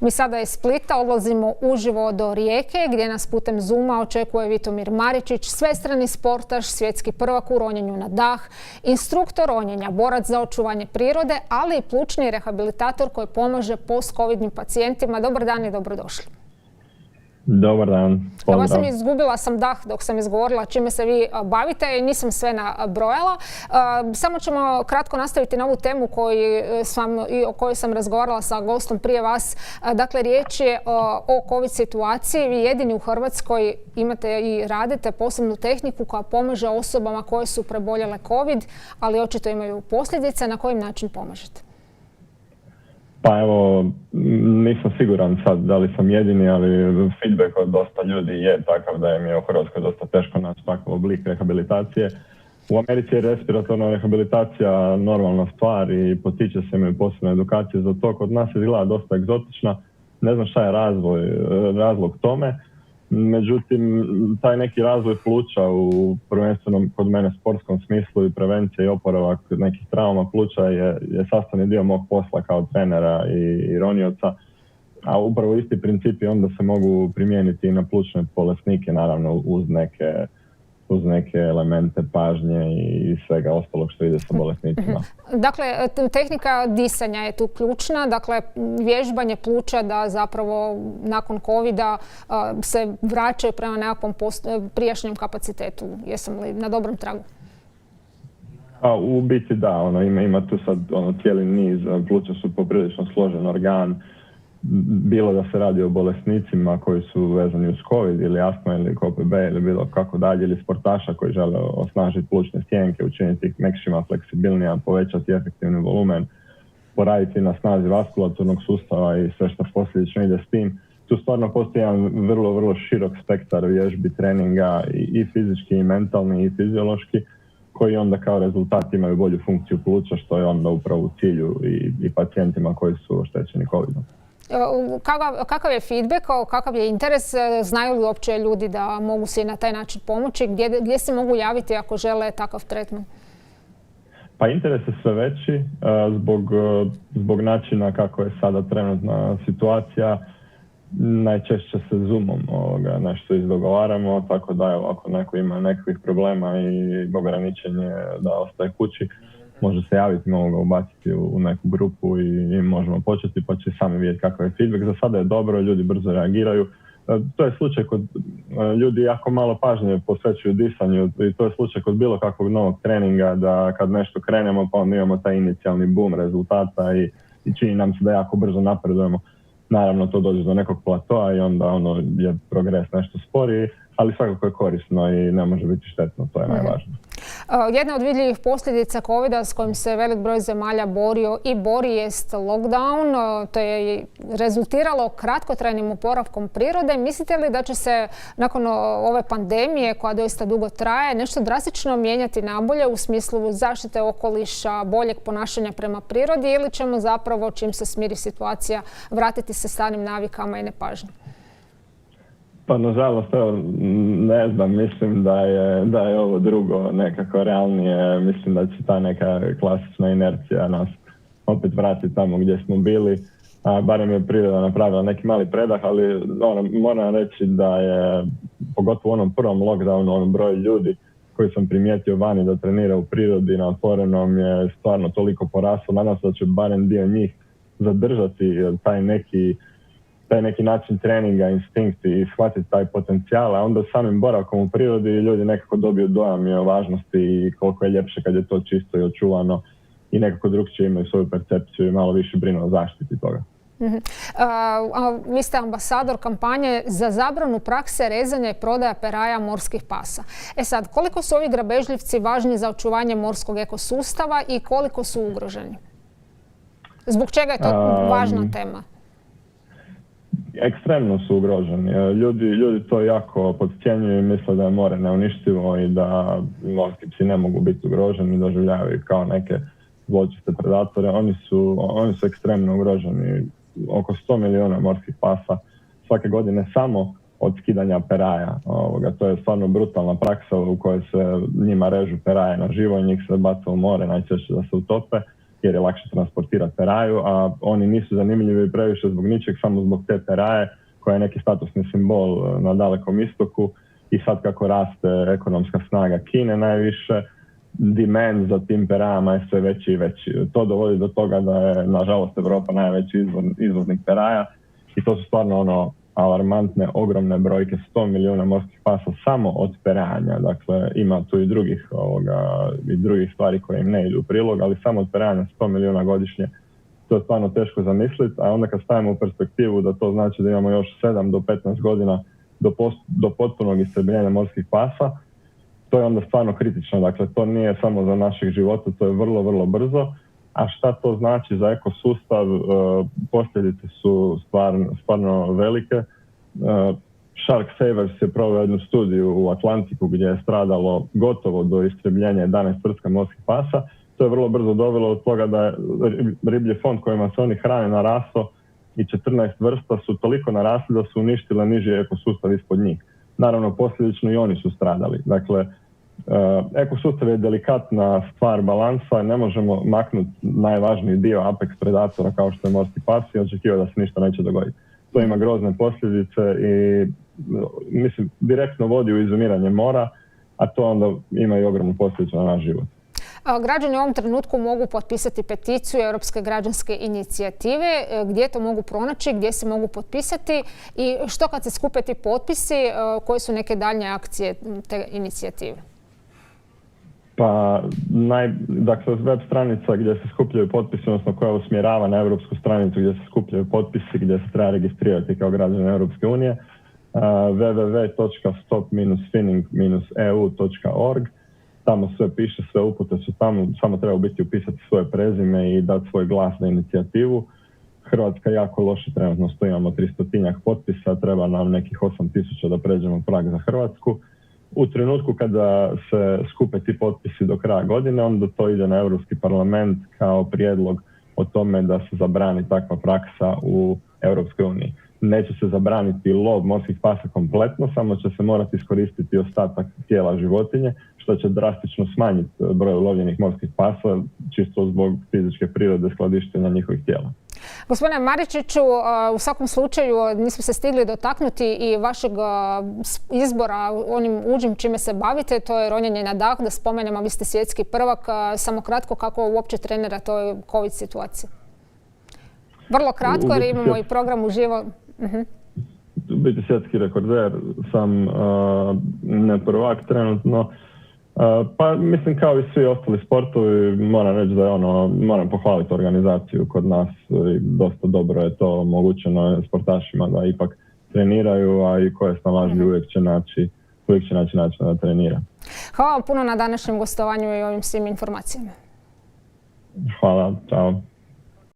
Mi sada iz Splita odlazimo uživo do Rijeke gdje nas putem Zooma očekuje Vitomir Maričić, svestrani sportaš, svjetski prvak u ronjenju na dah, instruktor ronjenja, borac za očuvanje prirode, ali i plućni rehabilitator koji pomaže post-covidnim pacijentima. Dobar dan i dobrodošli. Dobar dan. Pozdrav. Izgubila sam dah dok sam izgovorila čime se vi bavite i nisam sve nabrojala. Samo ćemo kratko nastaviti na ovu temu o kojoj sam razgovarala sa gostom prije vas. Dakle, riječ je o COVID situaciji. Vi jedini u Hrvatskoj imate i radite posebnu tehniku koja pomaže osobama koje su preboljele COVID, ali očito imaju posljedice. Na koji način pomažete? Pa evo, nisam siguran sad da li sam jedini, ali feedback od dosta ljudi je takav da im je u Hrvatskoj dosta teško naći takav oblik rehabilitacije. U Americi je respiratorna rehabilitacija normalna stvar i potiče se imaju posebne edukacije za to. Kod nas izgleda dosta egzotična. Ne znam šta je razlog tome. Međutim, taj neki razvoj pluća u prvenstveno kod mene sportskom smislu i prevencija i oporavak nekih trauma pluća je sastavni dio mog posla kao trenera i ronioca. A upravo isti principi onda se mogu primijeniti i na plućne bolesnike, naravno uz neke elemente pažnje i svega ostalog što ide sa bolesnicima. Dakle, tehnika disanja je tu ključna, dakle vježbanje pluća da zapravo nakon COVID-a se vraćaju prema nekakvom prijašnjem kapacitetu. Jesam li na dobrom tragu? U biti da, ima tu sad cijeli niz, pluća su poprilično složen organ, bilo da se radi o bolesnicima koji su vezani uz COVID ili astma ili KOPB ili bilo kako dalje, ili sportaša koji žele osnažiti plućne stjenke, učiniti ih mekšima, fleksibilnija, povećati efektivni volumen, poraditi na snazi vaskulaturnog sustava i sve što posljedično ide s tim. Tu stvarno postoji jedan vrlo, vrlo širok spektar vježbi, treninga i fizički i mentalni i fiziološki koji onda kao rezultat imaju bolju funkciju pluća, što je onda upravo u cilju i pacijentima koji su oštećeni COVID-om. Kakav je feedback, kakav je interes? Znaju li uopće ljudi da mogu se na taj način pomoći? Gdje se mogu javiti ako žele takav tretman? Pa interes je sve veći zbog načina kako je sada trenutna situacija. Najčešće se Zoomom nešto izdogovaramo, tako da ako neko ima nekakvih problema i ograničenje da ostaje kući, može se javiti, mogu ga ubaciti u neku grupu i možemo početi, pa će sami vidjeti kakav je feedback. Za sada je dobro, ljudi brzo reagiraju. To je slučaj kod ljudi jako malo pažnje posvećuju disanju i to je slučaj kod bilo kakvog novog treninga da kad nešto krenemo pa onda imamo taj inicijalni boom rezultata i čini nam se da jako brzo napredujemo. Naravno to dođe do nekog platoa i onda je progres nešto sporiji, ali svakako je korisno i ne može biti štetno, to je najvažnije. Jedna od vidljivih posljedica COVID-a s kojim se velik broj zemalja borio i bori jest lockdown. To je rezultiralo kratkotrajnim oporavkom prirode. Mislite li da će se nakon ove pandemije koja doista dugo traje nešto drastično mijenjati nabolje u smislu zaštite okoliša, boljeg ponašanja prema prirodi ili ćemo zapravo čim se smiri situacija vratiti se starim navikama i nepažnjom? Pa nažalost, ne znam, mislim da je ovo drugo nekako realnije. Mislim da će ta neka klasična inercija nas opet vratiti tamo gdje smo bili. Barem je priroda napravila neki mali predah, ali moram reći da je, pogotovo u onom prvom lockdownu, broj ljudi koji sam primijetio vani da trenira u prirodi na otvorenom je stvarno toliko poraslo. Nadam se da će barem dio njih zadržati taj neki način treninga, instinkti i shvatiti taj potencijal, a onda samim boravkom u prirodi ljudi nekako dobiju dojam o važnosti i koliko je ljepše kad je to čisto i očuvano i nekako drugčije imaju svoju percepciju i malo više brinu o zaštiti toga. Vi ste ambasador kampanje za zabranu prakse rezanja i prodaja peraja morskih pasa. Sad, koliko su ovi grabežljivci važni za očuvanje morskog ekosustava i koliko su ugroženi? Zbog čega je to važna tema? Ekstremno su ugroženi. Ljudi to jako podcjenjuju i misle da je more neuništivo i da morski psi ne mogu biti ugroženi, doživljavaju kao neke zločeste predatore. Oni su ekstremno ugroženi. Oko 100 milijuna morskih pasa svake godine samo od skidanja peraja. To je stvarno brutalna praksa u kojoj se njima režu peraje na živo i njih se baca u more, najčešće da se utope. jer je lakše transportirati peraju, a oni nisu zanimljivi previše zbog ničeg, samo zbog te peraje koja je neki statusni simbol na Dalekom istoku. I sad kako raste ekonomska snaga Kine najviše, demand za tim perajama je sve veći i veći. To dovodi do toga da je, nažalost, Europa najveći izvoznik peraja i to su stvarno alarmantne, ogromne brojke, 100 milijuna morskih pasa samo od peranja. Dakle, ima tu i drugih stvari koje im ne idu u prilog, ali samo od peranja 100 milijuna godišnje, to je stvarno teško zamisliti, a onda kad stavimo u perspektivu da to znači da imamo još 7 do 15 godina do potpunog istrebljenja morskih pasa, to je onda stvarno kritično. Dakle, to nije samo za naših života, to je vrlo, vrlo brzo. A šta to znači za ekosustav? Posljedice su stvarno velike. Shark Savers je proveo jednu studiju u Atlantiku gdje je stradalo gotovo do istrebljenja 11 vrsta morskih pasa. To je vrlo brzo dovelo od toga da je riblji fond kojima se oni hrane narastao i 14 vrsta su toliko narasli da su uništile niži ekosustav ispod njih. Naravno, posljedično i oni su stradali. Dakle, ekosustav je delikatna stvar balansa, ne možemo maknuti najvažniji dio apex predatora kao što je morski pas i očekivati da se ništa neće dogoditi. To ima grozne posljedice i mislim direktno vodi u izumiranje mora, a to onda ima i ogromnu posljedicu na naš život. Građani u ovom trenutku mogu potpisati peticiju Europske građanske inicijative. Gdje to mogu pronaći, gdje se mogu potpisati i što kad se skupe ti potpisi, koje su neke daljnje akcije te inicijative? Pa, dakle, web stranica gdje se skupljaju potpisi, odnosno koja usmjerava na europsku stranicu gdje se skupljaju potpisi, gdje se treba registrirati kao građan Europske unije, www.stop-finning-eu.org. Tamo sve piše, sve upute su tamo, samo treba biti upisati svoje prezime i dati svoj glas na inicijativu. Hrvatska jako loše trenutno stoji, imamo 300-tinjak potpisa, treba nam nekih 8.000 da pređemo prag za Hrvatsku. U trenutku kada se skupe ti potpisi do kraja godine, onda to ide na Europski parlament kao prijedlog o tome da se zabrani takva praksa u Europskoj uniji. Neće se zabraniti lov morskih pasa kompletno, samo će se morati iskoristiti ostatak tijela životinje, što će drastično smanjiti broj ulovljenih morskih pasa, čisto zbog fizičke prirode skladištenja njihovih tijela. Gospodine Maričiću, u svakom slučaju nismo se stigli dotaknuti i vašeg izbora onim uđim čime se bavite, to je ronjenje na dah, da spomenemo, vi ste svjetski prvak. Samo kratko, kako uopće trenira toj COVID situaciji? Vrlo kratko jer imamo i program uživo. Biti svjetski rekorder sam ne prvak trenutno. Pa mislim kao i svi ostali sportovi, moram reći da moram pohvaliti organizaciju kod nas i dosta dobro je to omogućeno sportašima da ipak treniraju, a i koje snalažljivi uvijek će naći način da trenira. Hvala vam puno na današnjem gostovanju i ovim svim informacijama. Hvala, čao.